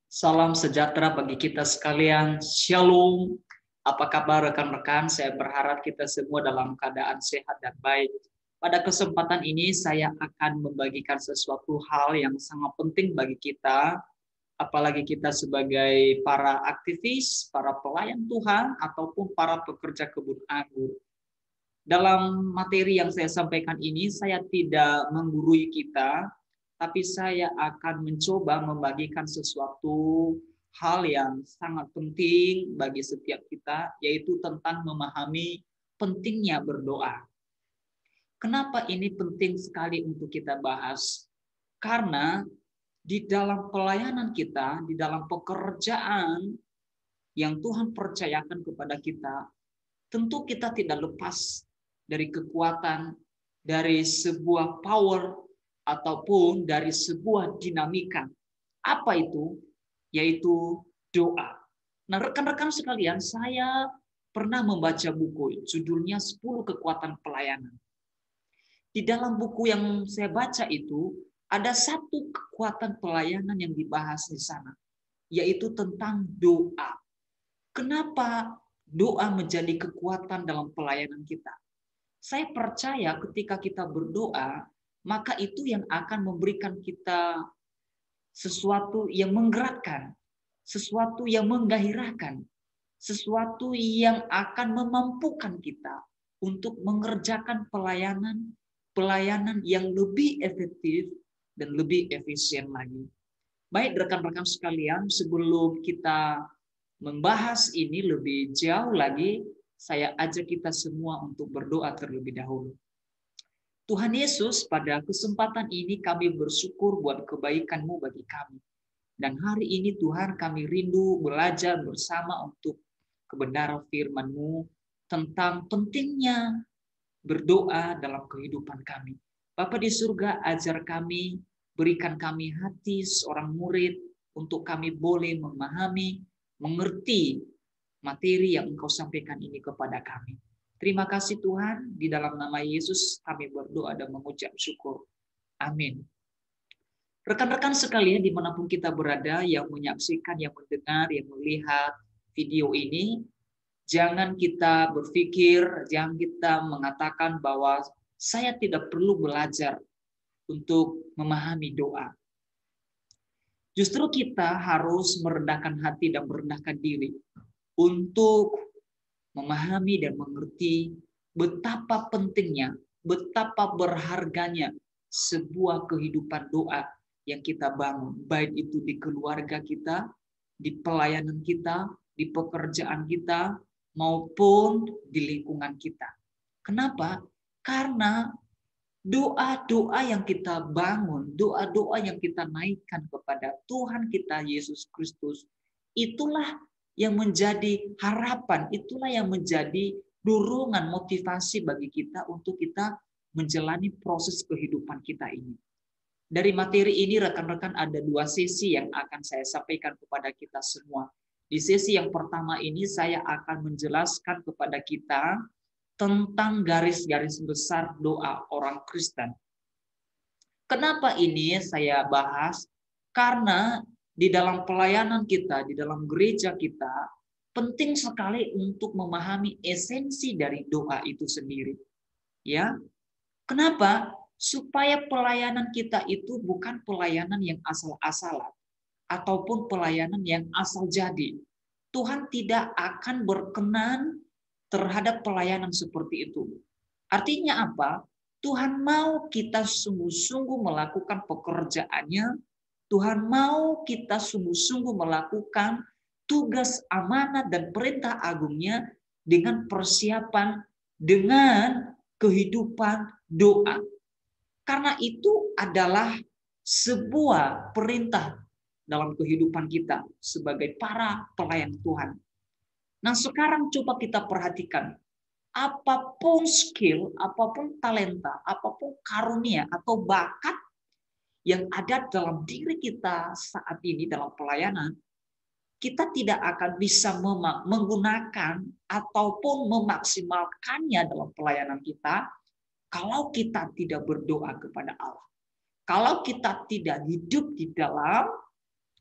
Salam sejahtera bagi kita sekalian. Shalom. Apa kabar rekan-rekan? Saya berharap kita semua dalam keadaan sehat dan baik. Pada kesempatan ini saya akan membagikan sesuatu hal yang sangat penting bagi kita, apalagi kita sebagai para aktivis, para pelayan Tuhan, ataupun para pekerja kebun anggur. Dalam materi yang saya sampaikan ini, saya tidak menggurui kita, tapi saya akan mencoba membagikan sesuatu hal yang sangat penting bagi setiap kita, yaitu tentang memahami pentingnya berdoa. Kenapa ini penting sekali untuk kita bahas? Karena di dalam pelayanan kita, di dalam pekerjaan yang Tuhan percayakan kepada kita, tentu kita tidak lepas dari kekuatan, dari sebuah power, ataupun dari sebuah dinamika. Apa itu? Yaitu doa. Nah, rekan-rekan sekalian, saya pernah membaca buku, judulnya 10 Kekuatan Pelayanan. Di dalam buku yang saya baca itu, ada satu kekuatan pelayanan yang dibahas di sana, yaitu tentang doa. Kenapa doa menjadi kekuatan dalam pelayanan kita? Saya percaya ketika kita berdoa, maka itu yang akan memberikan kita sesuatu yang menggerakkan, sesuatu yang menggairahkan, sesuatu yang akan memampukan kita untuk mengerjakan pelayanan yang lebih efektif dan lebih efisien lagi. Baik rekan-rekan sekalian, sebelum kita membahas ini lebih jauh lagi, saya ajak kita semua untuk berdoa terlebih dahulu. Tuhan Yesus, pada kesempatan ini kami bersyukur buat kebaikan-Mu bagi kami. Dan hari ini Tuhan kami rindu belajar bersama untuk kebenaran firman-Mu tentang pentingnya berdoa dalam kehidupan kami. Bapa di surga, ajar kami, berikan kami hati seorang murid untuk kami boleh memahami, mengerti materi yang Engkau sampaikan ini kepada kami. Terima kasih Tuhan, di dalam nama Yesus kami berdoa dan mengucap syukur. Amin. Rekan-rekan sekalian dimanapun kita berada, yang menyaksikan, yang mendengar, yang melihat video ini, jangan kita berpikir, jangan kita mengatakan bahwa saya tidak perlu belajar untuk memahami doa. Justru kita harus merendahkan hati dan merendahkan diri untuk memahami dan mengerti betapa pentingnya, betapa berharganya sebuah kehidupan doa yang kita bangun, baik itu di keluarga kita, di pelayanan kita, di pekerjaan kita, maupun di lingkungan kita. Kenapa? Karena doa-doa yang kita bangun, doa-doa yang kita naikkan kepada Tuhan kita Yesus Kristus, itulah yang menjadi harapan, itulah yang menjadi dorongan motivasi bagi kita untuk kita menjalani proses kehidupan kita ini. Dari materi ini rekan-rekan ada dua sesi yang akan saya sampaikan kepada kita semua. Di sesi yang pertama ini saya akan menjelaskan kepada kita tentang garis-garis besar doa orang Kristen. Kenapa ini saya bahas? Karena di dalam pelayanan kita, di dalam gereja kita, penting sekali untuk memahami esensi dari doa itu sendiri. Ya, kenapa? Supaya pelayanan kita itu bukan pelayanan yang asal-asalan ataupun pelayanan yang asal jadi. Tuhan tidak akan berkenan terhadap pelayanan seperti itu. Artinya apa? Tuhan mau kita sungguh-sungguh melakukan pekerjaannya. Tuhan mau kita sungguh-sungguh melakukan tugas amanat dan perintah agungnya dengan persiapan, dengan kehidupan doa. Karena itu adalah sebuah perintah dalam kehidupan kita sebagai para pelayan Tuhan. Nah, sekarang coba kita perhatikan, apapun skill, apapun talenta, apapun karunia atau bakat yang ada dalam diri kita saat ini dalam pelayanan, kita tidak akan bisa menggunakan ataupun memaksimalkannya dalam pelayanan kita kalau kita tidak berdoa kepada Allah. Kalau kita tidak hidup di dalam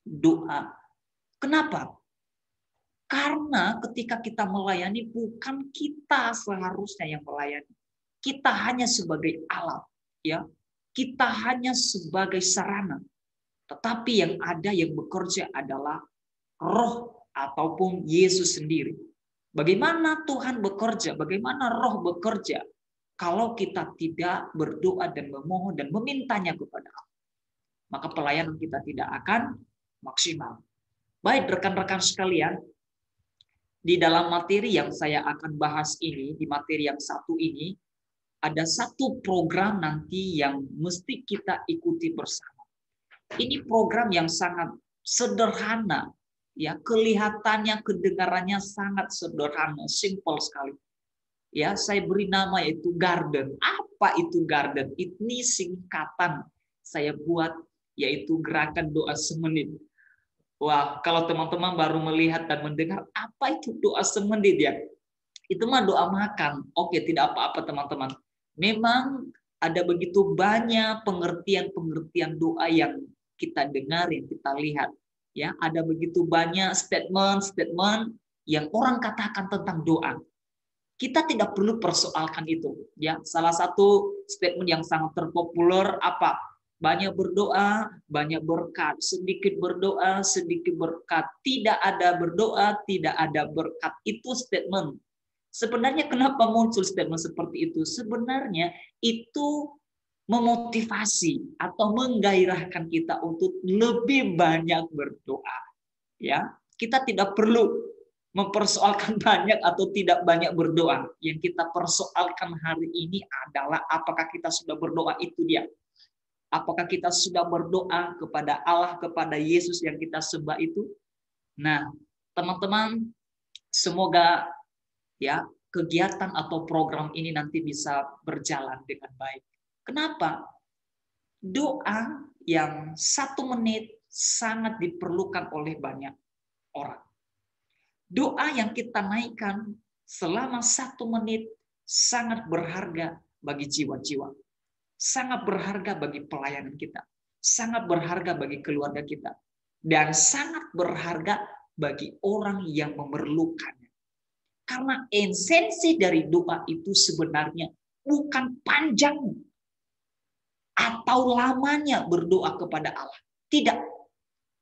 doa. Kenapa? Karena ketika kita melayani, bukan kita seharusnya yang melayani. Kita hanya sebagai alat, ya. Kita hanya sebagai sarana. Tetapi yang ada yang bekerja adalah Roh ataupun Yesus sendiri. Bagaimana Tuhan bekerja? Bagaimana Roh bekerja? Kalau kita tidak berdoa dan memohon dan memintanya kepada Allah, maka pelayanan kita tidak akan maksimal. Baik rekan-rekan sekalian, di dalam materi yang saya akan bahas ini, di materi yang satu ini, ada satu program nanti yang mesti kita ikuti bersama. Ini program yang sangat sederhana, ya, kelihatannya, kedengarannya sangat sederhana, simple sekali. Ya, saya beri nama yaitu Garden. Apa itu Garden? Ini singkatan saya buat yaitu gerakan doa semenit. Wah, kalau teman-teman baru melihat dan mendengar apa itu doa semenit ya? Itu mah doa makan. Oke, tidak apa-apa teman-teman. Memang ada begitu banyak pengertian-pengertian doa yang kita dengar, yang kita lihat. Ya, ada begitu banyak statement-statement yang orang katakan tentang doa. Kita tidak perlu persoalkan itu. Ya, salah satu statement yang sangat terpopuler apa? Banyak berdoa, banyak berkat. Sedikit berdoa, sedikit berkat. Tidak ada berdoa, tidak ada berkat. Itu statement. Sebenarnya kenapa muncul statement seperti itu? Sebenarnya itu memotivasi atau menggairahkan kita untuk lebih banyak berdoa. Ya, kita tidak perlu mempersoalkan banyak atau tidak banyak berdoa. Yang kita persoalkan hari ini adalah apakah kita sudah berdoa, itu dia. Apakah kita sudah berdoa kepada Allah, kepada Yesus yang kita sembah itu? Nah, teman-teman, semoga ya kegiatan atau program ini nanti bisa berjalan dengan baik. Kenapa? Doa yang 1 menit sangat diperlukan oleh banyak orang. Doa yang kita naikkan selama 1 menit sangat berharga bagi jiwa-jiwa. Sangat berharga bagi pelayanan kita. Sangat berharga bagi keluarga kita. Dan sangat berharga bagi orang yang memerlukannya. Karena esensi dari doa itu sebenarnya bukan panjang atau lamanya berdoa kepada Allah. Tidak.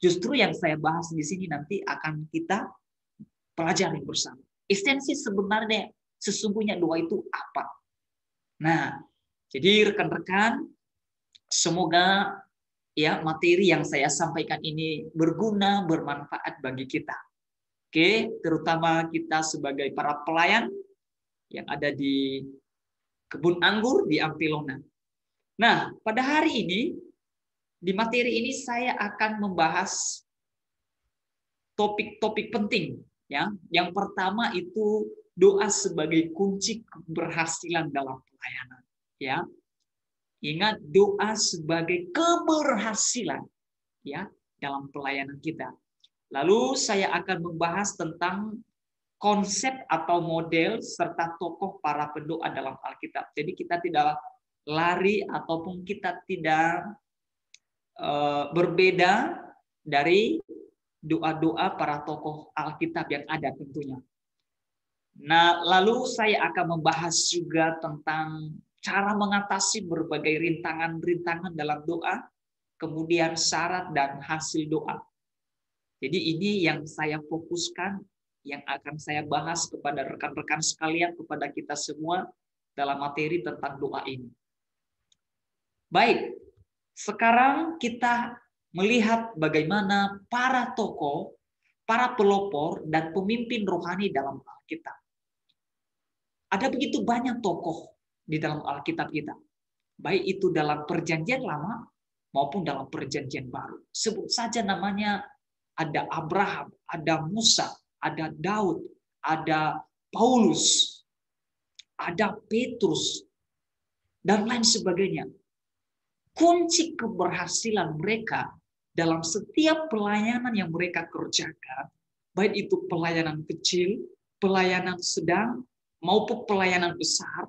Justru yang saya bahas di sini nanti akan kita pelajari bersama. Esensi sebenarnya sesungguhnya doa itu apa? Nah, jadi rekan-rekan, semoga ya materi yang saya sampaikan ini berguna, bermanfaat bagi kita. Oke, terutama kita sebagai para pelayan yang ada di kebun anggur di Ampilona. Nah, pada hari ini di materi ini saya akan membahas topik-topik penting. Ya, yang pertama itu doa sebagai kunci keberhasilan dalam pelayanan. Ya, ingat doa sebagai keberhasilan ya dalam pelayanan kita. Lalu saya akan membahas tentang konsep atau model serta tokoh para pendoa dalam Alkitab. Jadi kita tidak lari ataupun kita tidak berbeda dari doa-doa para tokoh Alkitab yang ada tentunya. Nah, lalu saya akan membahas juga tentang cara mengatasi berbagai rintangan-rintangan dalam doa, kemudian syarat dan hasil doa. Jadi ini yang saya fokuskan, yang akan saya bahas kepada rekan-rekan sekalian, kepada kita semua dalam materi tentang doa ini. Baik, sekarang kita melihat bagaimana para tokoh, para pelopor, dan pemimpin rohani dalam Alkitab. Ada begitu banyak tokoh di dalam Alkitab kita. Baik itu dalam perjanjian lama maupun dalam perjanjian baru. Sebut saja namanya, ada Abraham, ada Musa, ada Daud, ada Paulus, ada Petrus, dan lain sebagainya. Kunci keberhasilan mereka dalam setiap pelayanan yang mereka kerjakan, baik itu pelayanan kecil, pelayanan sedang, maupun pelayanan besar,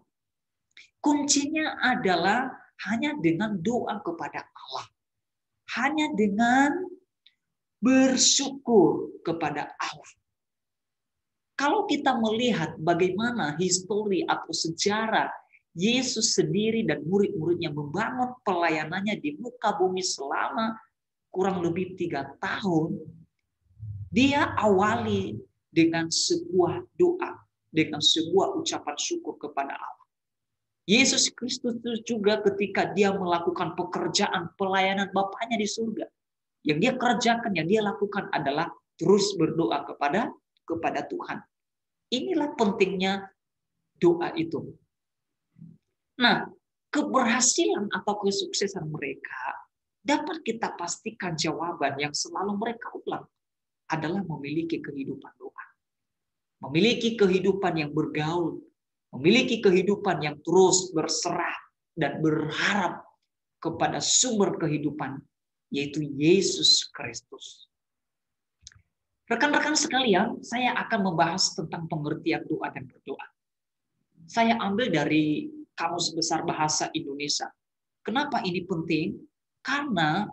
kuncinya adalah hanya dengan doa kepada Allah. Hanya dengan bersyukur kepada Allah. Kalau kita melihat bagaimana histori atau sejarah Yesus sendiri dan murid-muridnya membangun pelayanannya di muka bumi selama kurang lebih 3 tahun, dia awali dengan sebuah doa, dengan sebuah ucapan syukur kepada Allah. Yesus Kristus juga ketika dia melakukan pekerjaan pelayanan Bapaknya di surga, yang dia kerjakan, yang dia lakukan adalah terus berdoa kepada Tuhan. Inilah pentingnya doa itu. Nah, keberhasilan atau kesuksesan mereka dapat kita pastikan jawaban yang selalu mereka ulang adalah memiliki kehidupan doa. Memiliki kehidupan yang bergaul, memiliki kehidupan yang terus berserah dan berharap kepada sumber kehidupan, yaitu Yesus Kristus. Rekan-rekan sekalian, saya akan membahas tentang pengertian doa dan berdoa. Saya ambil dari Kamus Besar Bahasa Indonesia. Kenapa ini penting? Karena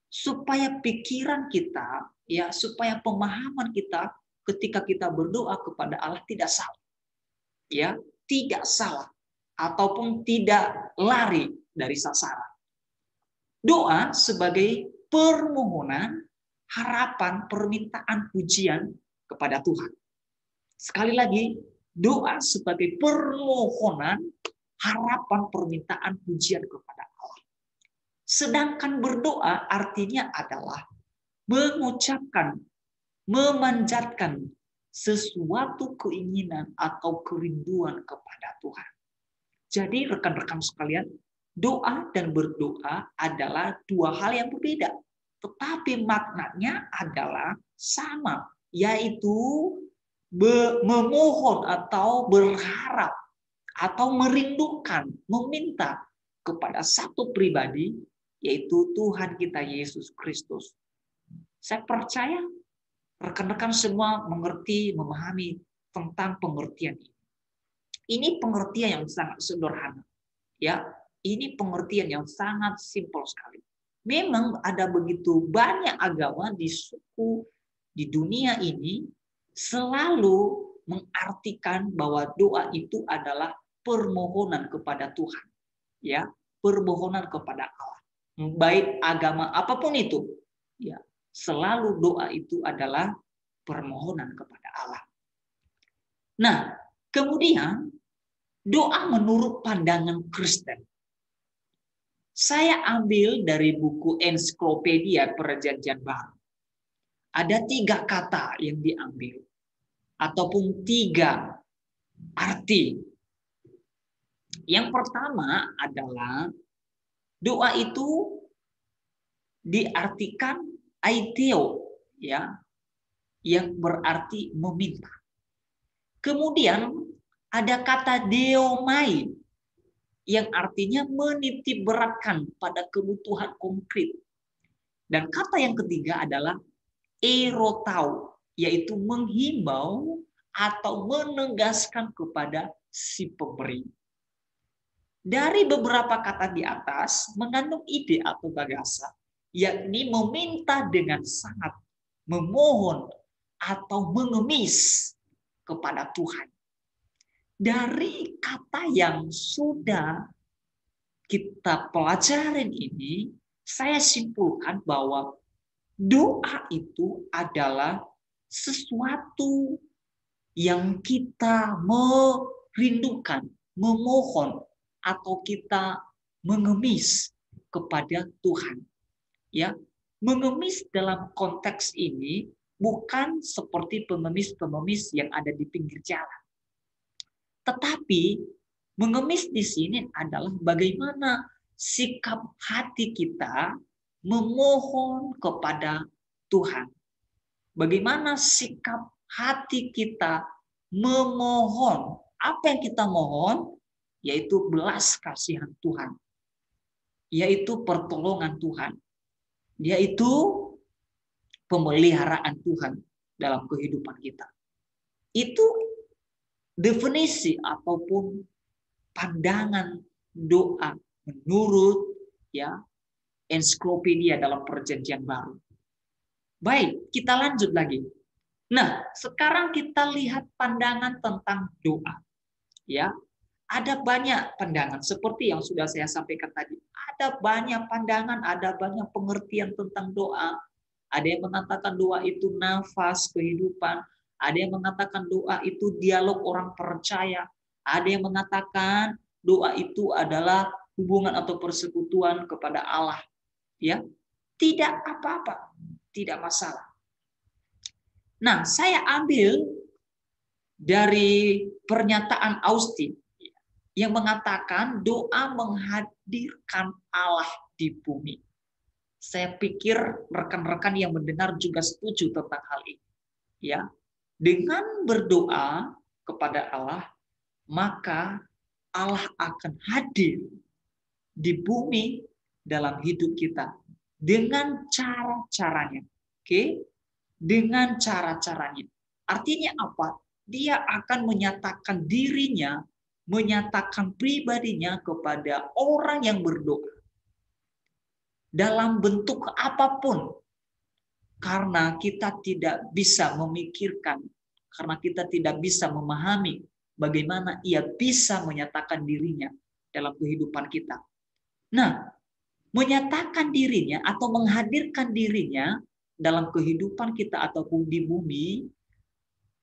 supaya pikiran kita, ya, supaya pemahaman kita ketika kita berdoa kepada Allah tidak salah. Ya, tidak salah ataupun tidak lari dari sasaran. Doa sebagai permohonan, harapan, permintaan, pujian kepada Tuhan. Sekali lagi, doa sebagai permohonan, harapan, permintaan, pujian kepada Allah. Sedangkan berdoa artinya adalah mengucapkan, memanjatkan sesuatu keinginan atau kerinduan kepada Tuhan. Jadi rekan-rekan sekalian, doa dan berdoa adalah dua hal yang berbeda. Tetapi maknanya adalah sama, yaitu memohon atau berharap atau merindukan, meminta kepada satu pribadi, yaitu Tuhan kita Yesus Kristus. Saya percaya rekan-rekan semua mengerti, memahami tentang pengertian ini. Ini pengertian yang sangat sederhana. Ya, ini pengertian yang sangat simpel sekali. Memang ada begitu banyak agama di suku di dunia ini selalu mengartikan bahwa doa itu adalah permohonan kepada Tuhan. Ya, permohonan kepada Allah. Baik agama apapun itu, ya, selalu doa itu adalah permohonan kepada Allah. Nah, kemudian doa menurut pandangan Kristen. Saya ambil dari buku Ensiklopedia Perjanjian Baru. Ada 3 kata yang diambil, ataupun 3 arti. Yang pertama adalah doa itu diartikan aiteo, ya, yang berarti meminta. Kemudian ada kata deomai yang artinya menitip beratkan pada kebutuhan konkret. Dan kata yang ketiga adalah erotau, yaitu menghimbau atau menegaskan kepada si pemberi. Dari beberapa kata di atas mengandung ide atau gagasan, yakni meminta dengan sangat, memohon atau mengemis kepada Tuhan. Dari kata yang sudah kita pelajarin ini, saya simpulkan bahwa doa itu adalah sesuatu yang kita merindukan, memohon, atau kita mengemis kepada Tuhan. Ya, mengemis dalam konteks ini bukan seperti pengemis-pengemis yang ada di pinggir jalan. Tetapi mengemis di sini adalah bagaimana sikap hati kita memohon kepada Tuhan. Bagaimana sikap hati kita memohon. Apa yang kita mohon? Yaitu belas kasihan Tuhan. Yaitu pertolongan Tuhan. Yaitu pemeliharaan Tuhan dalam kehidupan kita. Itu definisi ataupun pandangan doa menurut, ya, ensiklopedia dalam Perjanjian Baru. Baik, kita lanjut lagi. Nah, sekarang kita lihat pandangan tentang doa. Ya, ada banyak pandangan seperti yang sudah saya sampaikan tadi. Ada banyak pandangan, ada banyak pengertian tentang doa. Ada yang mengatakan doa itu nafas kehidupan. Ada yang mengatakan doa itu dialog orang percaya. Ada yang mengatakan doa itu adalah hubungan atau persekutuan kepada Allah. Ya, tidak apa-apa, tidak masalah. Nah, saya ambil dari pernyataan Austin yang mengatakan doa menghadirkan Allah di bumi. Saya pikir rekan-rekan yang mendengar juga setuju tentang hal ini. Ya, dengan berdoa kepada Allah, maka Allah akan hadir di bumi dalam hidup kita dengan cara-caranya. Oke? Dengan cara-caranya. Artinya apa? Dia akan menyatakan dirinya, menyatakan pribadinya kepada orang yang berdoa. Dalam bentuk apapun. Karena kita tidak bisa memikirkan, karena kita tidak bisa memahami bagaimana ia bisa menyatakan dirinya dalam kehidupan kita. Nah, menyatakan dirinya atau menghadirkan dirinya dalam kehidupan kita ataupun di bumi,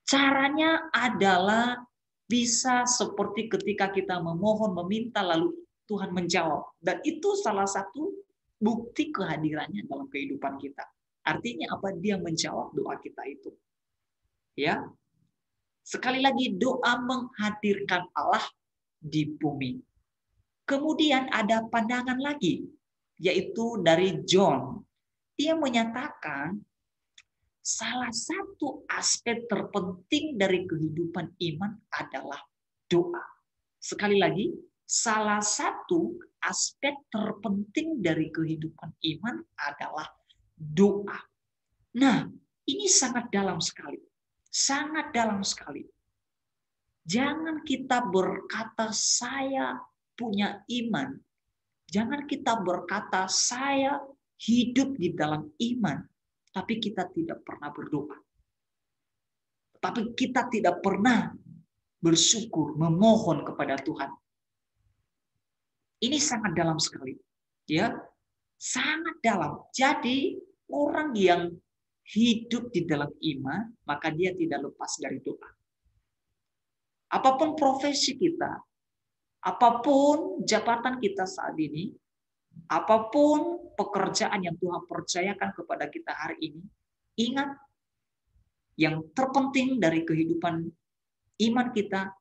caranya adalah bisa seperti ketika kita memohon, meminta, lalu Tuhan menjawab. Dan itu salah satu bukti kehadirannya dalam kehidupan kita. Artinya apa? Dia menjawab doa kita itu. Ya. Sekali lagi, doa menghadirkan Allah di bumi. Kemudian ada pandangan lagi, yaitu dari John. Dia menyatakan salah satu aspek terpenting dari kehidupan iman adalah doa. Sekali lagi, salah satu aspek terpenting dari kehidupan iman adalah doa. Nah, ini sangat dalam sekali. Sangat dalam sekali. Jangan kita berkata saya punya iman. Jangan kita berkata saya hidup di dalam iman. Tapi kita tidak pernah berdoa. Tapi kita tidak pernah bersyukur, memohon kepada Tuhan. Ini sangat dalam sekali. Ya, sangat dalam. Jadi orang yang hidup di dalam iman, maka dia tidak lepas dari doa. Apapun profesi kita, apapun jabatan kita saat ini, apapun pekerjaan yang Tuhan percayakan kepada kita hari ini, ingat yang terpenting dari kehidupan iman kita,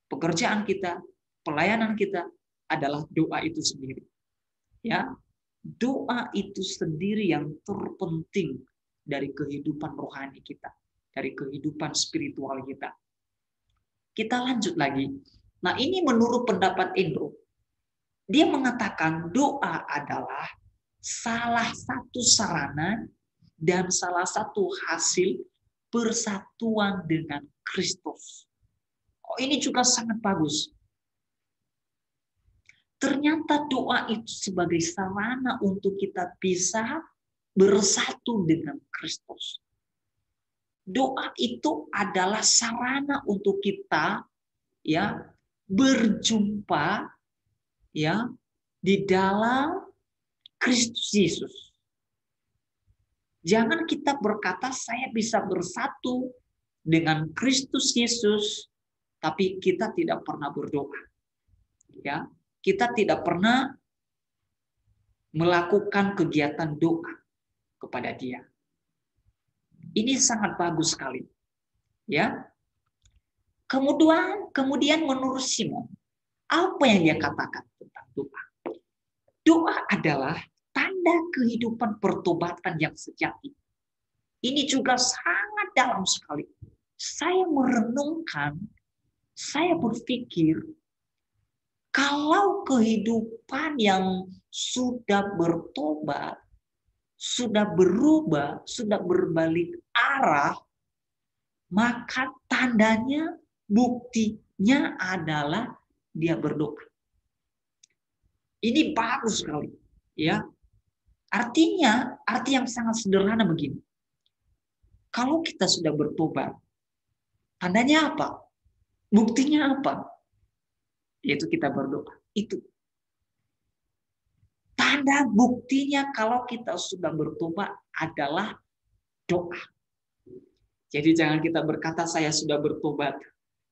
pekerjaan kita, pelayanan kita adalah doa itu sendiri. Ya, doa itu sendiri yang terpenting dari kehidupan rohani kita, dari kehidupan spiritual kita. Kita lanjut lagi. Nah, ini menurut pendapat Indro. Dia mengatakan doa adalah salah satu sarana dan salah satu hasil persatuan dengan Kristus. Oh, ini juga sangat bagus. Ternyata doa itu sebagai sarana untuk kita bisa bersatu dengan Kristus. Doa itu adalah sarana untuk kita ya berjumpa ya di dalam Kristus Yesus. Jangan kita berkata saya bisa bersatu dengan Kristus Yesus tapi kita tidak pernah berdoa. Ya, kita tidak pernah melakukan kegiatan doa kepada Dia. Ini sangat bagus sekali. Ya. Kemudian menurut Simon, apa yang dia katakan tentang doa? Doa adalah tanda kehidupan pertobatan yang sejati. Ini juga sangat dalam sekali. Saya merenungkan, saya berpikir, kalau kehidupan yang sudah bertobat, sudah berubah, sudah berbalik arah, maka tandanya, buktinya adalah dia berdoa. Ini bagus sekali, ya. Arti yang sangat sederhana begini. Kalau kita sudah bertobat, tandanya apa? Buktinya apa? Yaitu kita berdoa. Itu tanda buktinya kalau kita sudah bertobat adalah doa. Jadi jangan kita berkata saya sudah bertobat,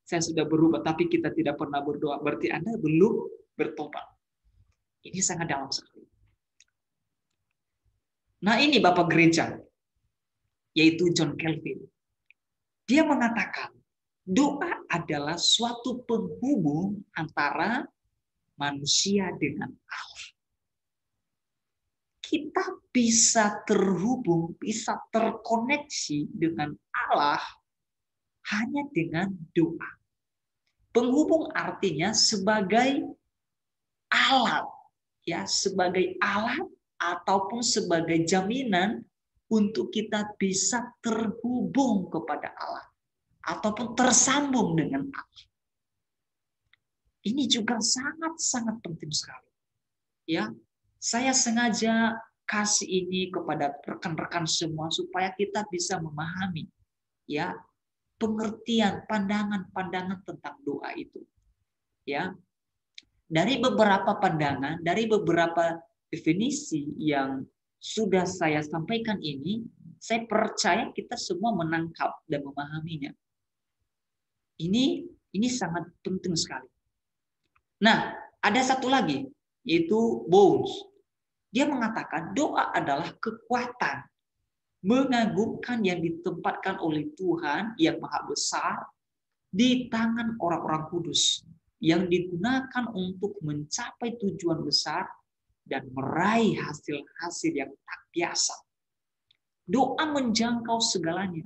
saya sudah berubah, tapi kita tidak pernah berdoa. Berarti Anda belum bertobat. Ini sangat dalam sekali. Nah ini Bapak Gereja, yaitu John Calvin. Dia mengatakan, doa adalah suatu penghubung antara manusia dengan Allah. Kita bisa terhubung, bisa terkoneksi dengan Allah hanya dengan doa. Penghubung artinya sebagai alat, ya, sebagai alat ataupun sebagai jaminan untuk kita bisa terhubung kepada Allah ataupun tersambung dengan Allah. Ini juga sangat-sangat penting sekali. Ya, saya sengaja kasih ini kepada rekan-rekan semua supaya kita bisa memahami, ya, pengertian, pandangan-pandangan tentang doa itu. Ya, dari beberapa pandangan, dari beberapa definisi yang sudah saya sampaikan ini, saya percaya kita semua menangkap dan memahaminya. Ini sangat penting sekali. Nah, ada satu lagi, yaitu Bones. Dia mengatakan doa adalah kekuatan mengagumkan yang ditempatkan oleh Tuhan yang Maha Besar di tangan orang-orang kudus yang digunakan untuk mencapai tujuan besar dan meraih hasil-hasil yang tak biasa. Doa menjangkau segalanya,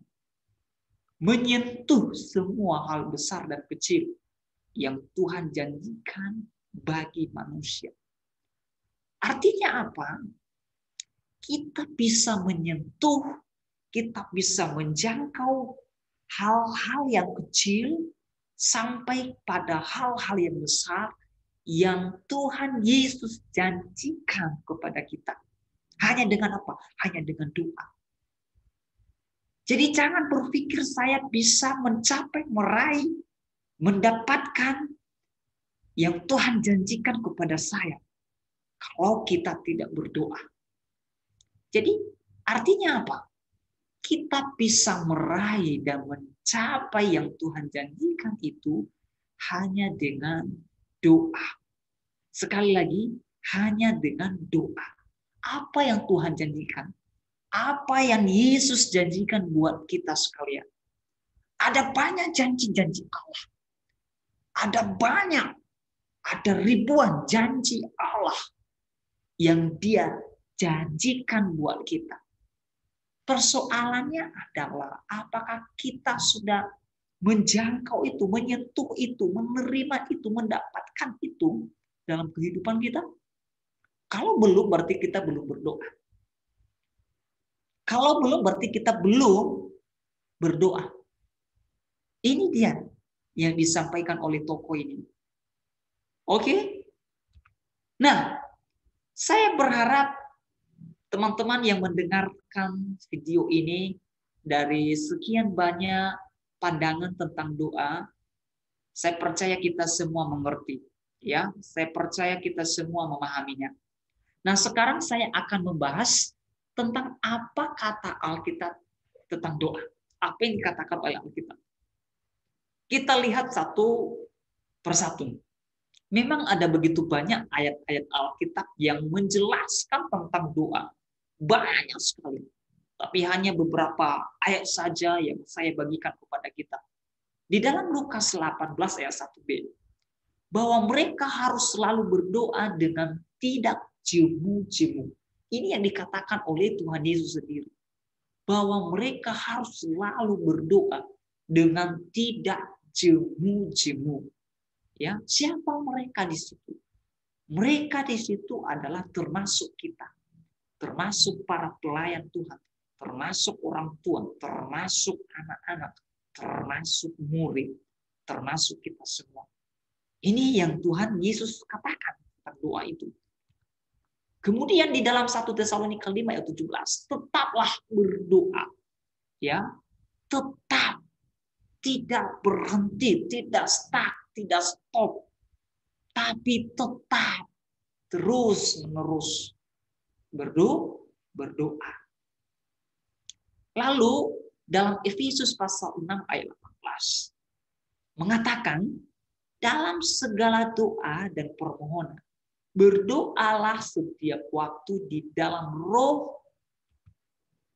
menyentuh semua hal besar dan kecil yang Tuhan janjikan bagi manusia. Artinya apa? Kita bisa menyentuh, kita bisa menjangkau hal-hal yang kecil sampai pada hal-hal yang besar yang Tuhan Yesus janjikan kepada kita. Hanya dengan apa? Hanya dengan doa. Jadi jangan berpikir saya bisa mencapai, meraih, mendapatkan yang Tuhan janjikan kepada saya kalau kita tidak berdoa. Jadi artinya apa? Kita bisa meraih dan mencapai yang Tuhan janjikan itu hanya dengan doa. Sekali lagi, hanya dengan doa. Apa yang Tuhan janjikan? Apa yang Yesus janjikan buat kita sekalian? Ada banyak janji-janji Allah. Ada banyak, ada ribuan janji Allah yang Dia janjikan buat kita. Persoalannya adalah apakah kita sudah menjangkau itu, menyentuh itu, menerima itu, mendapatkan itu dalam kehidupan kita? Kalau belum, berarti kita belum berdoa. Kalau belum, berarti kita belum berdoa. Ini dia yang disampaikan oleh tokoh ini. Oke? Nah, saya berharap teman-teman yang mendengarkan video ini dari sekian banyak pandangan tentang doa, saya percaya kita semua mengerti. Ya, saya percaya kita semua memahaminya. Nah, sekarang saya akan membahas tentang apa kata Alkitab tentang doa. Apa yang dikatakan oleh Alkitab. Kita lihat satu persatu. Memang ada begitu banyak ayat-ayat Alkitab yang menjelaskan tentang doa. Banyak sekali. Tapi hanya beberapa ayat saja yang saya bagikan kepada kita. Di dalam Lukas 18 ayat 1b. Bahwa mereka harus selalu berdoa dengan tidak jemu-jemu. Ini yang dikatakan oleh Tuhan Yesus sendiri. Bahwa mereka harus selalu berdoa dengan tidak jemu-jemu. Ya, siapa mereka di situ? Mereka di situ adalah termasuk kita. Termasuk para pelayan Tuhan. Termasuk orang tua. Termasuk anak-anak. Termasuk murid. Termasuk kita semua. Ini yang Tuhan Yesus katakan tentang doa itu. Kemudian di dalam 1 Tesalonika 5 ayat 17, tetaplah berdoa. Ya, tetap, tidak berhenti, tidak stuck, tidak stop, tapi tetap terus-menerus berdoa. Lalu dalam Efesus pasal 6 ayat 18 mengatakan, dalam segala doa dan permohonan berdoalah setiap waktu di dalam roh,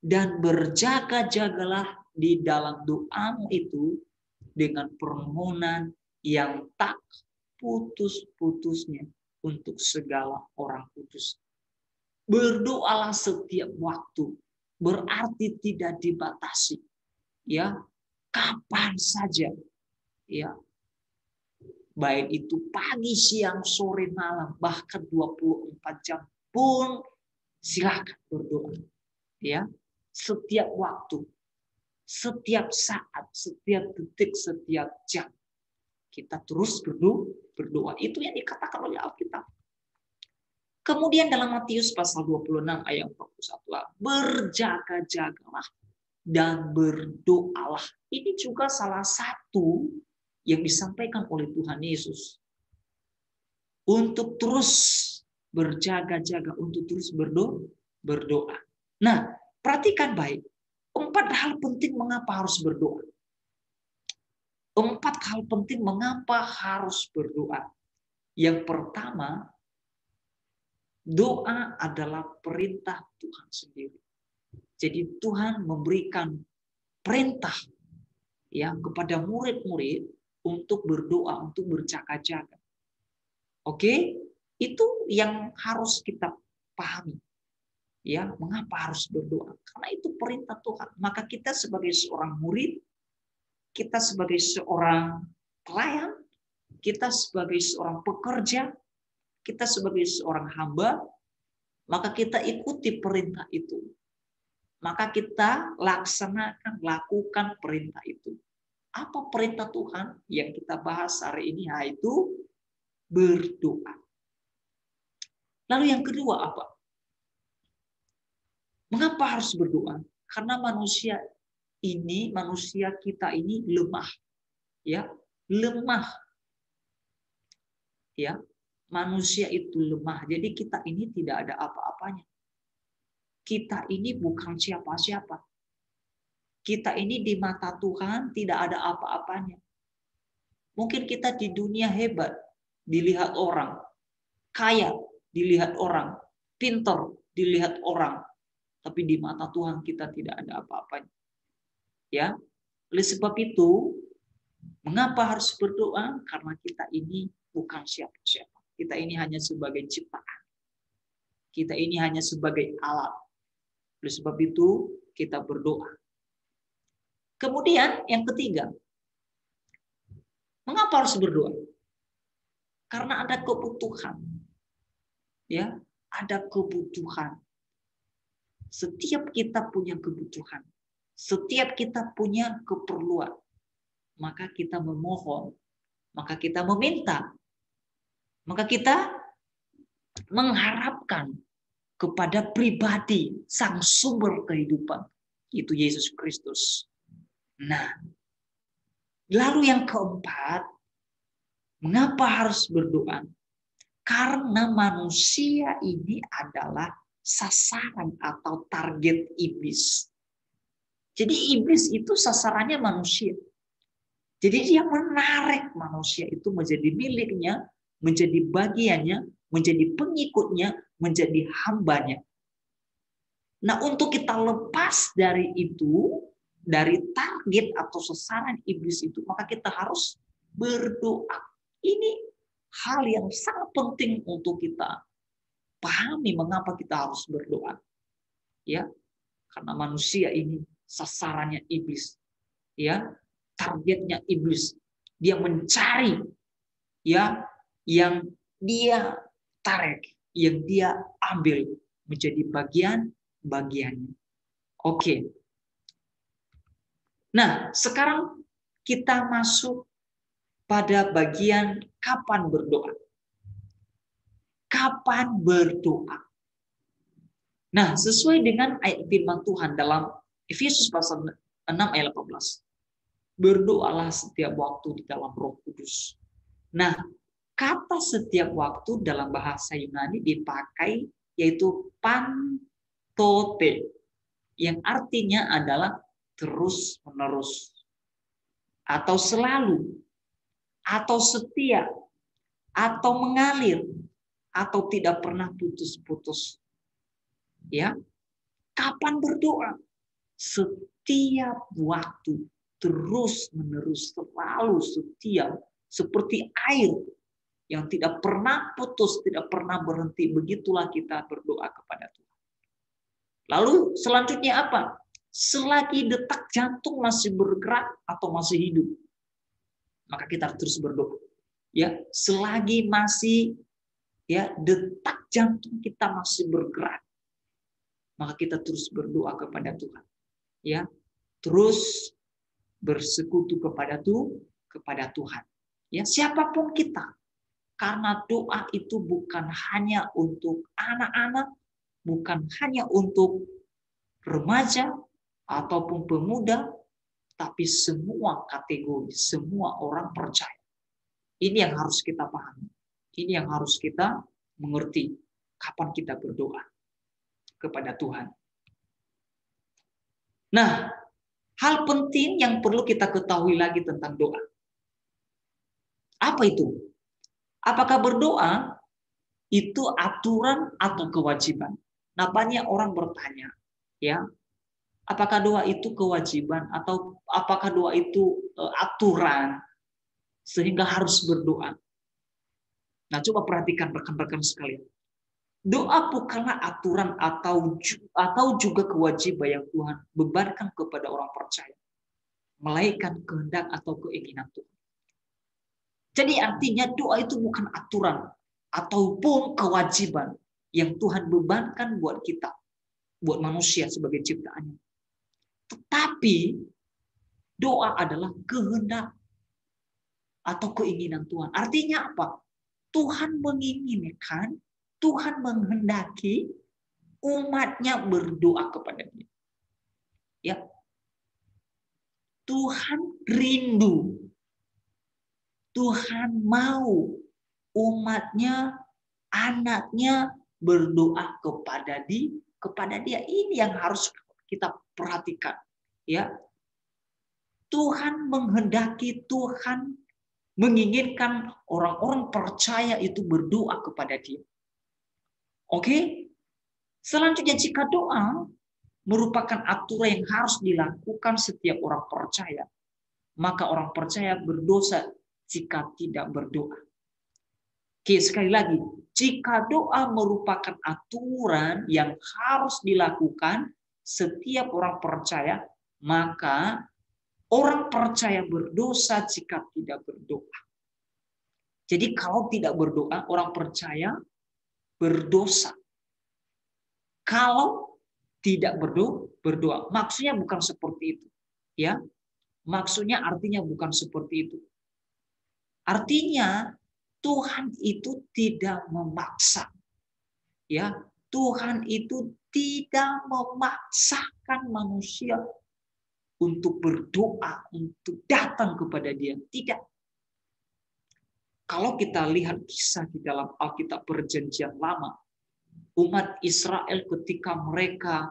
dan berjaga-jagalah di dalam doamu itu dengan permohonan yang tak putus-putusnya untuk segala orang kudus. Berdoalah setiap waktu, berarti tidak dibatasi. Ya, kapan saja. Ya. Baik itu pagi, siang, sore, malam, bahkan 24 jam pun silakan berdoa. Ya. Setiap waktu, setiap saat, setiap detik, setiap jam kita terus berdoa. Itu yang dikatakan oleh Alkitab. Kemudian dalam Matius pasal 26 ayat 41, berjaga-jagalah dan berdoalah. Ini juga salah satu yang disampaikan oleh Tuhan Yesus. Untuk terus berjaga-jaga, untuk terus berdoa. Nah, perhatikan baik. 4 hal penting mengapa harus berdoa. 4 hal penting mengapa harus berdoa. Yang pertama, doa adalah perintah Tuhan sendiri. Jadi Tuhan memberikan perintah ya kepada murid-murid untuk berdoa, untuk berjaga-jaga. Oke? Itu yang harus kita pahami. Ya, mengapa harus berdoa? Karena itu perintah Tuhan. Maka kita sebagai seorang murid, kita sebagai seorang pelayan, kita sebagai seorang pekerja, kita sebagai seorang hamba, maka kita ikuti perintah itu. Maka kita laksanakan, lakukan perintah itu. Apa perintah Tuhan yang kita bahas hari ini? Yaitu berdoa. Lalu yang kedua apa? Mengapa harus berdoa? Karena manusia kita ini lemah. Ya, lemah. Ya, manusia itu lemah. Jadi kita ini tidak ada apa-apanya. Kita ini bukan siapa-siapa. Kita ini di mata Tuhan tidak ada apa-apanya. Mungkin kita di dunia hebat, dilihat orang. Kaya, dilihat orang. Pintar, dilihat orang. Tapi di mata Tuhan kita tidak ada apa-apanya. Ya, oleh sebab itu, mengapa harus berdoa? Karena kita ini bukan siapa-siapa. Kita ini hanya sebagai ciptaan. Kita ini hanya sebagai alat. Oleh sebab itu, kita berdoa. Kemudian yang ketiga, mengapa harus berdoa? Karena ada kebutuhan. Ya, ada kebutuhan. Setiap kita punya kebutuhan. Setiap kita punya keperluan. Maka kita memohon. Maka kita meminta. Maka kita mengharapkan kepada pribadi sang sumber kehidupan. Itu Yesus Kristus. Nah, lalu yang keempat, mengapa harus berdoa? Karena manusia ini adalah sasaran atau target iblis. Jadi iblis itu sasarannya manusia. Jadi dia menarik manusia itu menjadi miliknya, menjadi bagiannya, menjadi pengikutnya, menjadi hambanya. Nah, untuk kita lepas dari itu, dari target atau sasaran iblis itu, maka kita harus berdoa. Ini hal yang sangat penting untuk kita pahami mengapa kita harus berdoa. Ya, karena manusia ini sasarannya iblis. Ya, targetnya iblis. Dia mencari ya yang dia tarik, yang dia ambil menjadi bagiannya. Oke. Nah, sekarang kita masuk pada bagian kapan berdoa. Kapan berdoa? Nah, sesuai dengan ayat firman Tuhan dalam Efesus pasal 6 ayat 18. Berdoalah setiap waktu di dalam Roh Kudus. Nah, kata setiap waktu dalam bahasa Yunani dipakai yaitu pantote, yang artinya adalah terus-menerus, atau selalu, atau setia, atau mengalir, atau tidak pernah putus-putus. Ya, kapan berdoa? Setiap waktu, terus-menerus, selalu setia, seperti air yang tidak pernah putus, tidak pernah berhenti. Begitulah kita berdoa kepada Tuhan. Lalu selanjutnya apa? Selagi detak jantung masih bergerak atau masih hidup, maka kita terus berdoa. Ya, selagi masih detak jantung kita masih bergerak, maka kita terus berdoa kepada Tuhan. Ya, terus bersekutu kepada Tuhan. Ya, siapapun kita. Karena doa itu bukan hanya untuk anak-anak, bukan hanya untuk remaja ataupun pemuda, tapi semua kategori, semua orang percaya. Ini yang harus kita pahami. Ini yang harus kita mengerti kapan kita berdoa kepada Tuhan. Nah, hal penting yang perlu kita ketahui lagi tentang doa. Apa itu? Apakah berdoa itu aturan atau kewajiban? Nah, banyak orang bertanya, ya, apakah doa itu kewajiban atau apakah doa itu aturan sehingga harus berdoa? Nah, coba perhatikan rekan-rekan sekalian. Doa bukanlah aturan atau juga kewajiban yang Tuhan bebankan kepada orang percaya, melainkan kehendak atau keinginan Tuhan. Jadi artinya doa itu bukan aturan ataupun kewajiban yang Tuhan bebankan buat kita, buat manusia sebagai ciptaannya. Tetapi doa adalah kehendak atau keinginan Tuhan. Artinya apa? Tuhan menginginkan, Tuhan menghendaki umatnya berdoa kepada Dia. Ya. Tuhan rindu, Tuhan mau umatnya, anaknya berdoa kepada Dia. Ini yang harus kita perhatikan. Ya, Tuhan menghendaki, Tuhan menginginkan orang-orang percaya itu berdoa kepada Dia. Oke? Selanjutnya, jika doa merupakan aturan yang harus dilakukan setiap orang percaya, maka orang percaya berdosa jika tidak berdoa. Oke, sekali lagi, jika doa merupakan aturan yang harus dilakukan setiap orang percaya, maka orang percaya berdosa jika tidak berdoa. Jadi kalau tidak berdoa, orang percaya berdosa. Kalau tidak berdoa, maksudnya bukan seperti itu. Ya, maksudnya artinya bukan seperti itu. Artinya Tuhan itu tidak memaksa. Ya, Tuhan itu tidak memaksakan manusia untuk berdoa, untuk datang kepada Dia. Tidak. Kalau kita lihat kisah di dalam Alkitab Perjanjian Lama, umat Israel ketika mereka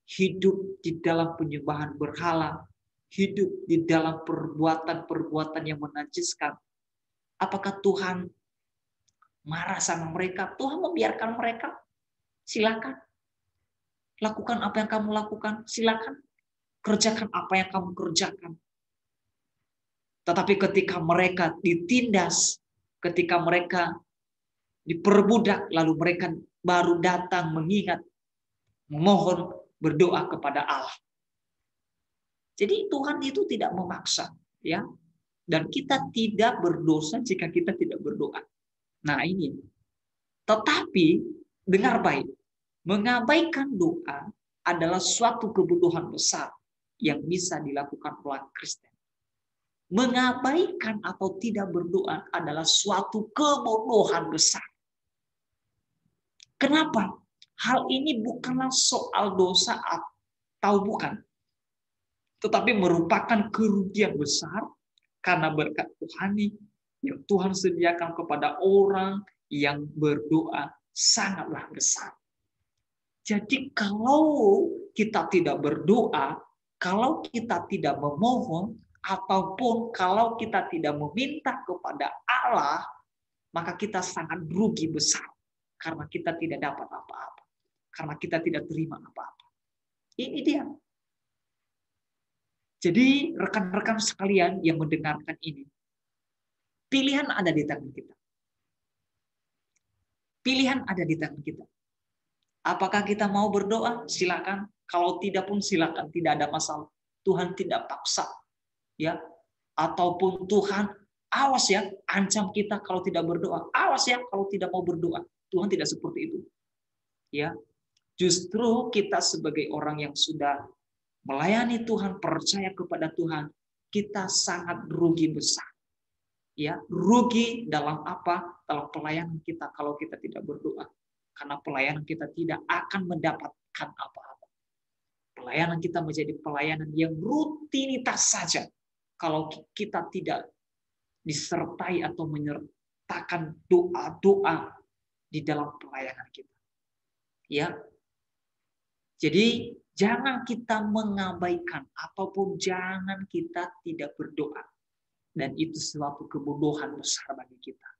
hidup di dalam penyembahan berhala, hidup di dalam perbuatan-perbuatan yang menajiskan, apakah Tuhan marah sama mereka? Tuhan membiarkan mereka? Silakan. Lakukan apa yang kamu lakukan, silakan. Kerjakan apa yang kamu kerjakan. Tetapi ketika mereka ditindas, ketika mereka diperbudak, lalu mereka baru datang mengingat, memohon, berdoa kepada Allah. Jadi Tuhan itu tidak memaksa, ya. Dan kita tidak berdosa jika kita tidak berdoa. Nah, ini. Tetapi dengar baik, mengabaikan doa adalah suatu kebodohan besar yang bisa dilakukan oleh Kristen. Mengabaikan atau tidak berdoa adalah suatu kebodohan besar. Kenapa? Hal ini bukanlah soal dosa atau bukan. tetapi merupakan kerugian besar karena berkat rohani yang Tuhan sediakan kepada orang yang berdoa sangatlah besar. Jadi kalau kita tidak berdoa, kalau kita tidak memohon, ataupun kalau kita tidak meminta kepada Allah, maka kita sangat rugi besar. Karena kita tidak dapat apa-apa. Karena kita tidak terima apa-apa. Ini dia. Jadi rekan-rekan sekalian yang mendengarkan ini, pilihan ada di tangan kita. Pilihan ada di tangan kita. Apakah kita mau berdoa? Silakan. Kalau tidak pun silakan, tidak ada masalah. Tuhan tidak paksa, ya. Ataupun Tuhan awas ya, ancam kita kalau tidak berdoa. Awas ya kalau tidak mau berdoa. Tuhan tidak seperti itu. Ya. Justru kita sebagai orang yang sudah melayani Tuhan, percaya kepada Tuhan, kita sangat rugi besar. Ya, rugi dalam apa? Dalam pelayanan kita kalau kita tidak berdoa. Karena pelayanan kita tidak akan mendapatkan apa-apa. Pelayanan kita menjadi pelayanan yang rutinitas saja. Kalau kita tidak disertai atau menyertakan doa-doa di dalam pelayanan kita. Ya. Jadi jangan kita mengabaikan ataupun jangan kita tidak berdoa. Dan itu suatu kebodohan besar bagi kita.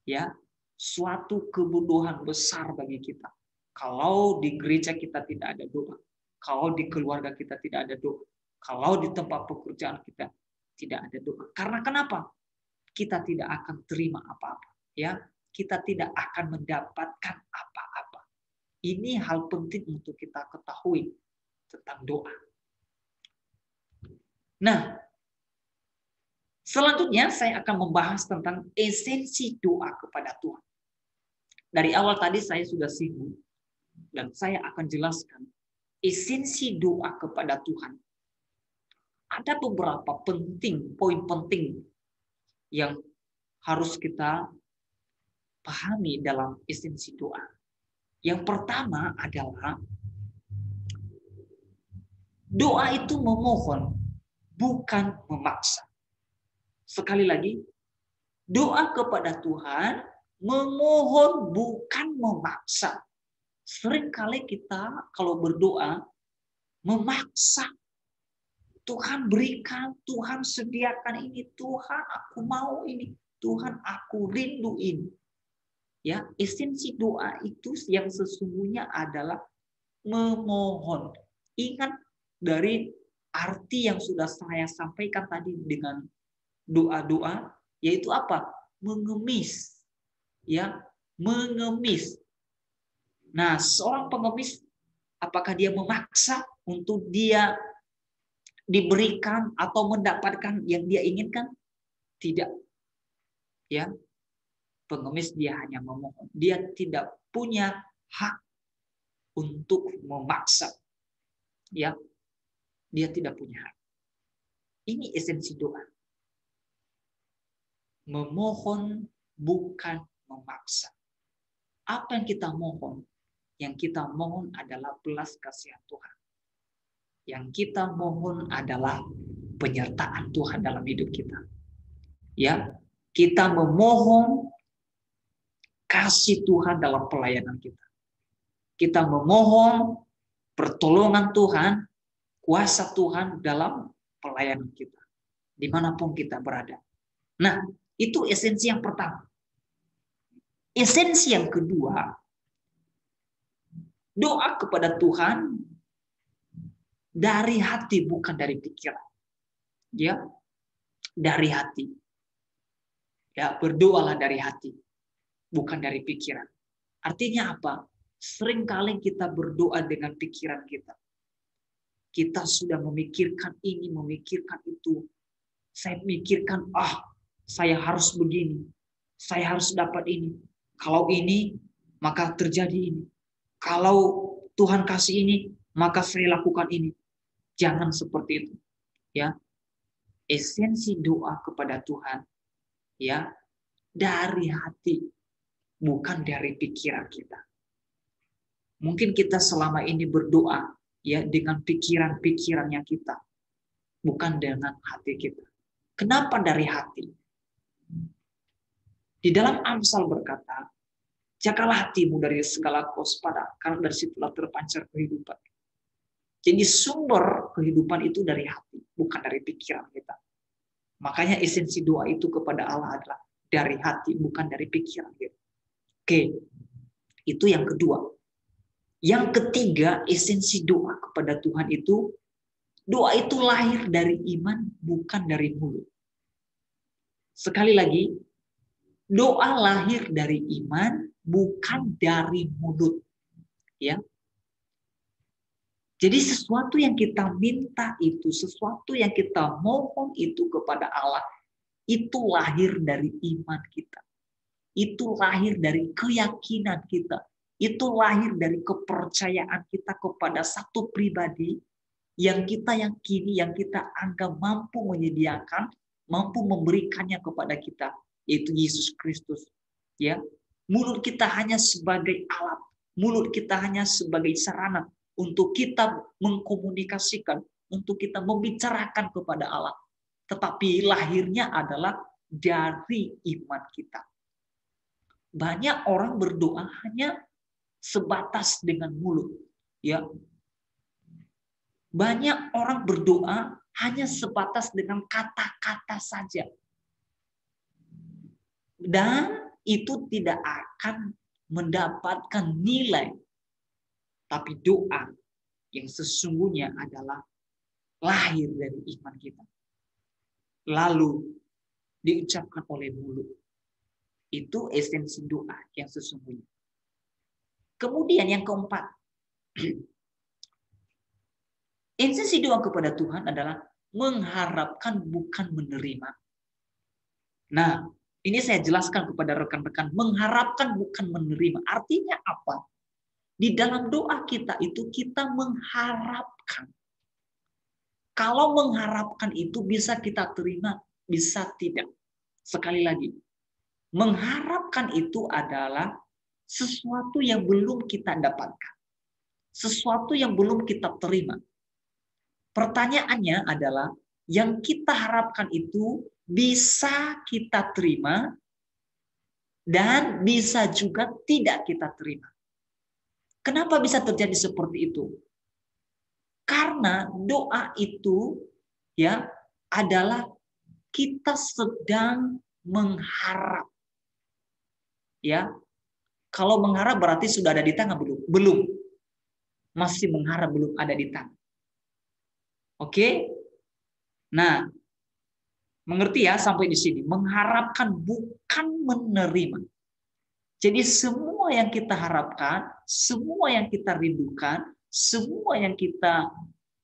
Ya, suatu kebodohan besar bagi kita. Kalau di gereja kita tidak ada doa, kalau di keluarga kita tidak ada doa, kalau di tempat pekerjaan kita tidak ada doa. Karena kenapa? Kita tidak akan terima apa-apa, ya. Kita tidak akan mendapatkan apa-apa. Ini hal penting untuk kita ketahui tentang doa. Nah, selanjutnya saya akan membahas tentang esensi doa kepada Tuhan. Dari awal tadi saya sudah singgung dan saya akan jelaskan esensi doa kepada Tuhan. Ada beberapa poin penting yang harus kita pahami dalam esensi doa. Yang pertama adalah doa itu memohon, bukan memaksa. Sekali lagi, doa kepada Tuhan memohon bukan memaksa. Seringkali kita kalau berdoa memaksa. Tuhan berikan, Tuhan sediakan ini, Tuhan aku mau ini, Tuhan aku rindu ini. Ya, esensi doa itu yang sesungguhnya adalah memohon. Ingat dari arti yang sudah saya sampaikan tadi dengan doa-doa, yaitu apa? Mengemis. Ya, mengemis. Nah, seorang pengemis, apakah dia memaksa untuk dia diberikan atau mendapatkan yang dia inginkan? Tidak. Ya, pengemis dia hanya memohon. Dia tidak punya hak untuk memaksa. Ya, dia tidak punya hak. Ini esensi doa. Memohon bukan memaksa. Apa yang kita mohon? Yang kita mohon adalah belas kasihan Tuhan. Yang kita mohon adalah penyertaan Tuhan dalam hidup kita. Ya, kita memohon kasih Tuhan dalam pelayanan kita. Kita memohon pertolongan Tuhan, kuasa Tuhan dalam pelayanan kita. Dimanapun kita berada. Nah, itu esensi yang pertama. Esensi yang kedua, doa kepada Tuhan dari hati, bukan dari pikiran. Ya, dari hati. Ya, berdoalah dari hati, bukan dari pikiran. Artinya apa? Seringkali kita berdoa dengan pikiran kita. Kita sudah memikirkan ini, memikirkan itu. Saya mikirkan, saya harus begini. Saya harus dapat ini. Kalau ini, maka terjadi ini. Kalau Tuhan kasih ini, maka saya lakukan ini. Jangan seperti itu. Ya. Esensi doa kepada Tuhan, ya, dari hati, bukan dari pikiran kita. Mungkin kita selama ini berdoa ya dengan pikiran-pikirannya kita. bukan dengan hati kita. Kenapa dari hati? Di dalam Amsal berkata, jagalah hatimu dari segala kewaspadaan, karena dari situlah terpancar kehidupan. Jadi sumber kehidupan itu dari hati, bukan dari pikiran kita. Makanya esensi doa itu kepada Allah adalah dari hati, bukan dari pikiran kita. Oke, itu yang kedua. Yang ketiga, esensi doa kepada Tuhan itu, doa itu lahir dari iman, bukan dari mulut. Sekali lagi, doa lahir dari iman, bukan dari mulut. Ya. Jadi sesuatu yang kita minta itu, sesuatu yang kita mohon itu kepada Allah, itu lahir dari iman kita. Itu lahir dari keyakinan kita. Itu lahir dari kepercayaan kita kepada satu pribadi yang kita yakini, yang kita anggap mampu menyediakan, mampu memberikannya kepada kita, yaitu Yesus Kristus. Ya, mulut kita hanya sebagai alat, mulut kita hanya sebagai sarana untuk kita mengkomunikasikan, untuk kita membicarakan kepada Allah. Tetapi lahirnya adalah dari iman kita. Banyak orang berdoa hanya sebatas dengan mulut. Ya, banyak orang berdoa hanya sebatas dengan kata-kata saja. Dan itu tidak akan mendapatkan nilai. Tapi doa yang sesungguhnya adalah lahir dari iman kita. Lalu diucapkan oleh mulut. Itu esensi doa yang sesungguhnya. Kemudian yang keempat. Esensi doa kepada Tuhan adalah mengharapkan bukan menerima. Nah, ini saya jelaskan kepada rekan-rekan. Mengharapkan bukan menerima. Artinya apa? Di dalam doa kita itu kita mengharapkan. Kalau mengharapkan itu bisa kita terima, bisa tidak. Sekali lagi, mengharapkan itu adalah sesuatu yang belum kita dapatkan. Sesuatu yang belum kita terima. Pertanyaannya adalah, yang kita harapkan itu bisa kita terima dan bisa juga tidak kita terima. Kenapa bisa terjadi seperti itu? Karena doa itu ya adalah kita sedang mengharap. Ya. Kalau mengharap berarti sudah ada di tangan belum? Belum. Masih mengharap, belum ada di tangan. Oke? Nah, mengerti ya sampai di sini? Mengharapkan bukan menerima. Jadi semua yang kita harapkan, semua yang kita rindukan, semua yang kita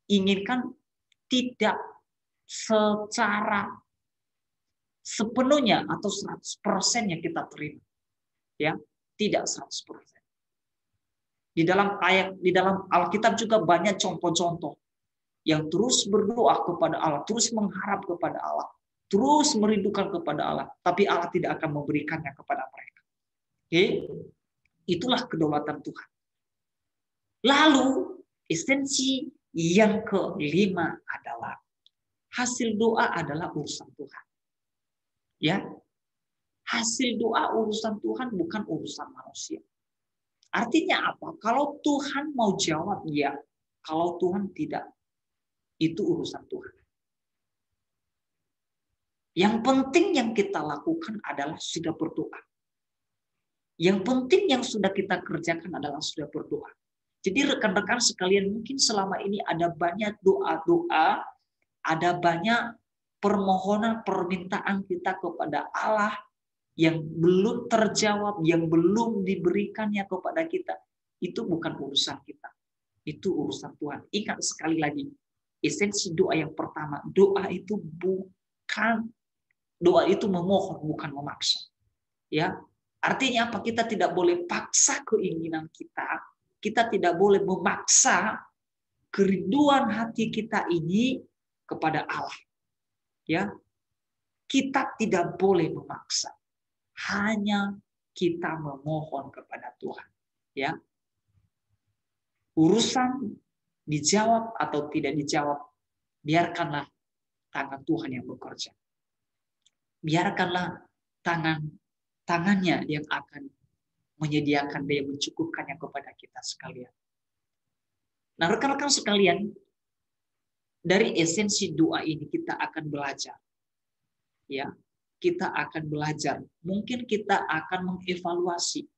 inginkan tidak secara sepenuhnya atau 100% yang kita terima. Ya, tidak 100%. Di dalam Alkitab juga banyak contoh-contoh yang terus berdoa kepada Allah, terus mengharap kepada Allah, terus merindukan kepada Allah, tapi Allah tidak akan memberikannya kepada mereka. Oke, itulah kedaulatan Tuhan. Lalu esensi yang kelima adalah hasil doa adalah urusan Tuhan. Ya, hasil doa urusan Tuhan bukan urusan manusia. Artinya apa? Kalau Tuhan mau jawab ya, kalau Tuhan tidak, itu urusan Tuhan. Yang penting yang kita lakukan adalah sudah berdoa. Yang penting yang sudah kita kerjakan adalah sudah berdoa. Jadi rekan-rekan sekalian, mungkin selama ini ada banyak doa-doa, ada banyak permohonan, permintaan kita kepada Allah yang belum terjawab, yang belum diberikannya kepada kita. Itu bukan urusan kita. Itu urusan Tuhan. Ingat sekali lagi, esensi doa yang pertama, doa itu memohon, bukan memaksa. Ya, artinya apa? Kita tidak boleh paksa keinginan kita. Kita tidak boleh memaksa kerinduan hati kita ini kepada Allah. Ya, kita tidak boleh memaksa. Hanya kita memohon kepada Tuhan. Ya, urusan dijawab atau tidak dijawab, biarkanlah tangan Tuhan yang bekerja. Biarkanlah tangannya yang akan menyediakan dan mencukupkannya kepada kita sekalian. Nah, rekan-rekan sekalian, dari esensi doa ini kita akan belajar. Ya, kita akan belajar. Mungkin kita akan mengevaluasi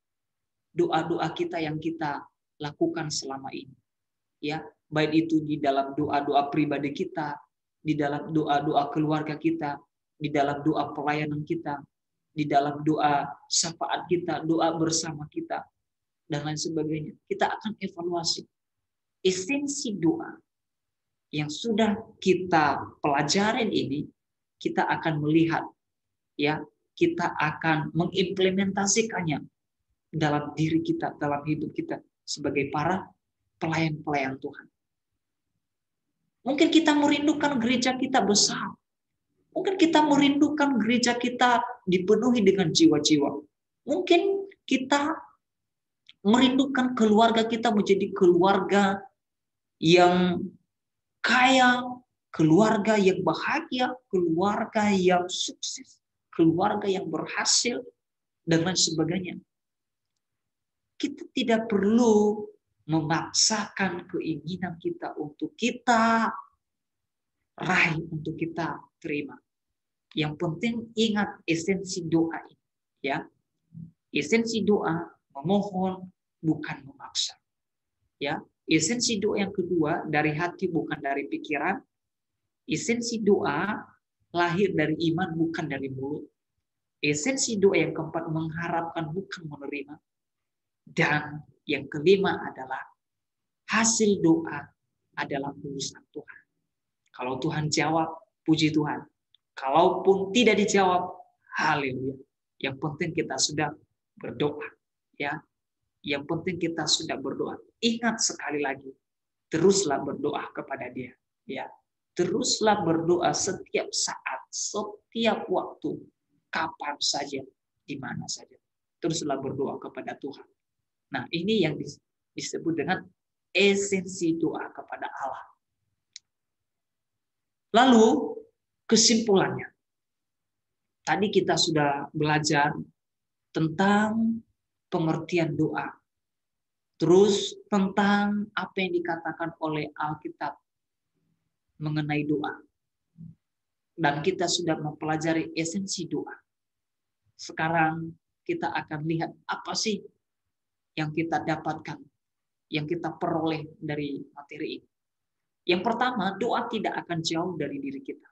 doa-doa kita yang kita lakukan selama ini. Ya, baik itu di dalam doa-doa pribadi kita, di dalam doa-doa keluarga kita, di dalam doa pelayanan kita, di dalam doa syafaat kita, doa bersama kita, dan lain sebagainya. Kita akan evaluasi esensi doa yang sudah kita pelajarin ini, kita akan melihat, ya, kita akan mengimplementasikannya dalam diri kita, dalam hidup kita sebagai para pelayan-pelayan Tuhan. Mungkin kita merindukan gereja kita besar. Mungkin kita merindukan gereja kita dipenuhi dengan jiwa-jiwa. Mungkin kita merindukan keluarga kita menjadi keluarga yang kaya, keluarga yang bahagia, keluarga yang sukses, keluarga yang berhasil, dan lain sebagainya. Kita tidak perlu memaksakan keinginan kita untuk kita raih, untuk kita terima. Yang penting ingat esensi doa ini, ya. Esensi doa memohon bukan memaksa. Ya, esensi doa yang kedua dari hati bukan dari pikiran. Esensi doa lahir dari iman bukan dari mulut. Esensi doa yang keempat mengharapkan bukan menerima. Dan yang kelima adalah hasil doa adalah urusan Tuhan. Kalau Tuhan jawab, puji Tuhan. Kalaupun tidak dijawab, haleluya. Yang penting kita sudah berdoa, ya. Yang penting kita sudah berdoa. Ingat sekali lagi, teruslah berdoa kepada Dia, ya. Teruslah berdoa setiap saat, setiap waktu, kapan saja, di mana saja. Teruslah berdoa kepada Tuhan. Nah, ini yang disebut dengan esensi doa kepada Allah. Lalu, kesimpulannya. Tadi kita sudah belajar tentang pengertian doa. Terus tentang apa yang dikatakan oleh Alkitab mengenai doa. Dan kita sudah mempelajari esensi doa. Sekarang kita akan lihat apa sih yang kita dapatkan, yang kita peroleh dari materi ini. Yang pertama, doa tidak akan jauh dari diri kita.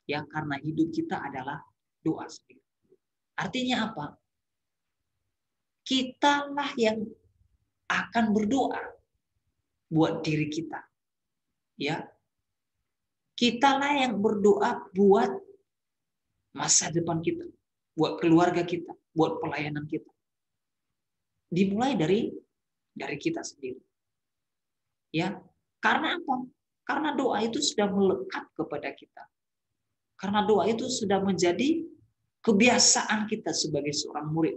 Ya, karena hidup kita adalah doa sendiri. Artinya apa? Kitalah yang akan berdoa buat diri kita. Ya. Kitalah yang berdoa buat masa depan kita, buat keluarga kita, buat pelayanan kita. Dimulai dari kita sendiri. Ya, karena apa? Karena doa itu sudah melekat kepada kita. Karena doa itu sudah menjadi kebiasaan kita sebagai seorang murid.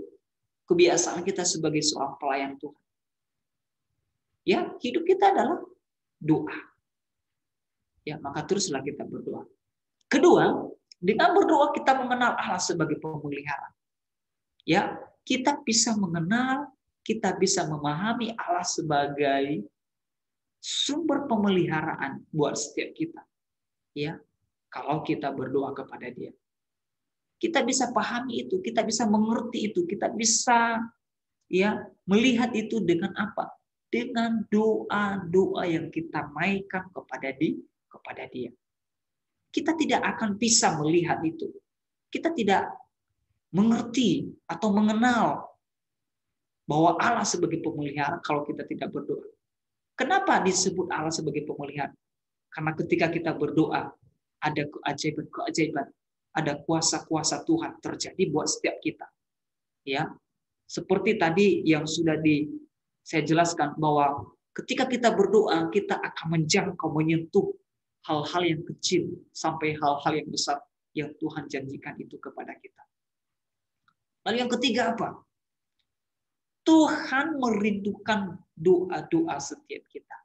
Kebiasaan kita sebagai seorang pelayan Tuhan. Ya, hidup kita adalah doa. Ya, maka teruslah kita berdoa. Kedua, dengan berdoa kita mengenal Allah sebagai pemelihara. Ya, kita bisa mengenal, kita bisa memahami Allah sebagai sumber pemeliharaan buat setiap kita. Ya, kalau kita berdoa kepada Dia. Kita bisa pahami itu, kita bisa mengerti itu, kita bisa ya melihat itu dengan apa? Dengan doa-doa yang kita naikkan kepada Dia. Kita tidak akan bisa melihat itu. Kita tidak mengerti atau mengenal bahwa Allah sebagai pemelihara kalau kita tidak berdoa. Kenapa disebut Allah sebagai pemelihara? Karena ketika kita berdoa, ada keajaiban-keajaiban, ada kuasa-kuasa Tuhan terjadi buat setiap kita. Ya, seperti tadi yang sudah saya jelaskan bahwa ketika kita berdoa, kita akan menjangkau, menyentuh hal-hal yang kecil sampai hal-hal yang besar yang Tuhan janjikan itu kepada kita. Lalu yang ketiga apa? Tuhan merindukan doa-doa setiap kita.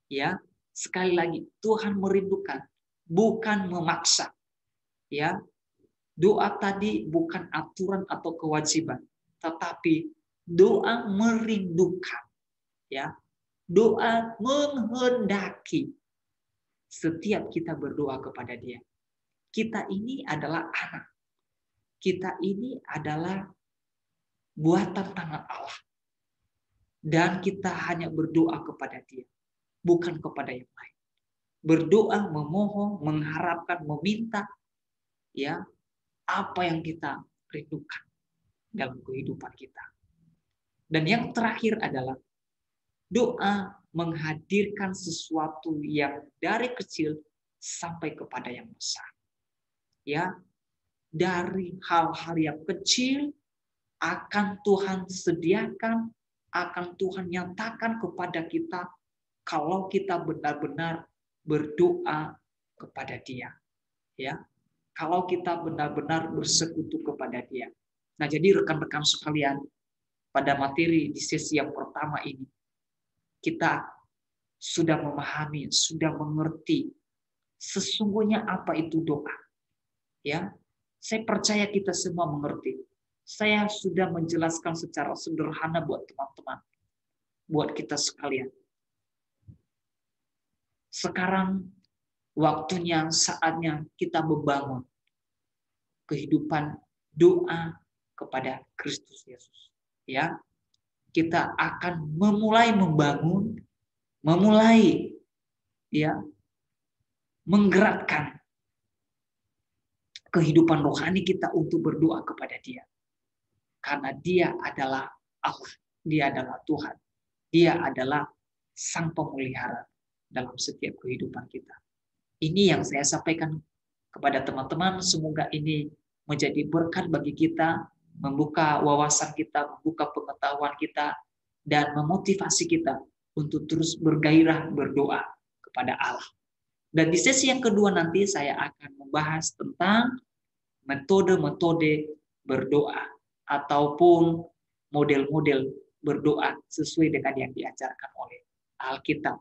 Ya, sekali lagi Tuhan merindukan bukan memaksa. Ya, doa tadi bukan aturan atau kewajiban, tetapi doa merindukan. Ya, doa menghendaki. Setiap kita berdoa kepada Dia. Kita ini adalah anak. Kita ini adalah buatan tangan Allah. Dan kita hanya berdoa kepada Dia, bukan kepada yang lain. Berdoa, memohon, mengharapkan, meminta, ya, apa yang kita rindukan dalam kehidupan kita. Dan yang terakhir adalah doa menghadirkan sesuatu yang dari kecil sampai kepada yang besar. Ya, dari hal-hal yang kecil akan Tuhan sediakan, akan Tuhan nyatakan kepada kita kalau kita benar-benar berdoa kepada Dia. Ya, kalau kita benar-benar bersekutu kepada Dia. Nah, jadi rekan-rekan sekalian, pada materi di sesi yang pertama ini, kita sudah memahami, sudah mengerti sesungguhnya apa itu doa. Ya, saya percaya kita semua mengerti. Saya sudah menjelaskan secara sederhana buat teman-teman, buat kita sekalian. Sekarang waktunya, saatnya kita membangun kehidupan doa kepada Kristus Yesus. Ya, kita akan memulai membangun, memulai ya menggerakkan kehidupan rohani kita untuk berdoa kepada Dia. Karena Dia adalah Allah, Dia adalah Tuhan, Dia adalah Sang Pemelihara dalam setiap kehidupan kita. Ini yang saya sampaikan kepada teman-teman, semoga ini menjadi berkat bagi kita, membuka wawasan kita, membuka pengetahuan kita, dan memotivasi kita untuk terus bergairah berdoa kepada Allah. Dan di sesi yang kedua nanti saya akan membahas tentang metode-metode berdoa ataupun model-model berdoa sesuai dengan yang diajarkan oleh Alkitab.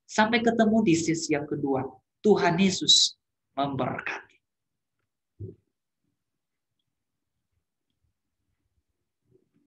Sampai ketemu di sesi yang kedua. Tuhan Yesus memberkati.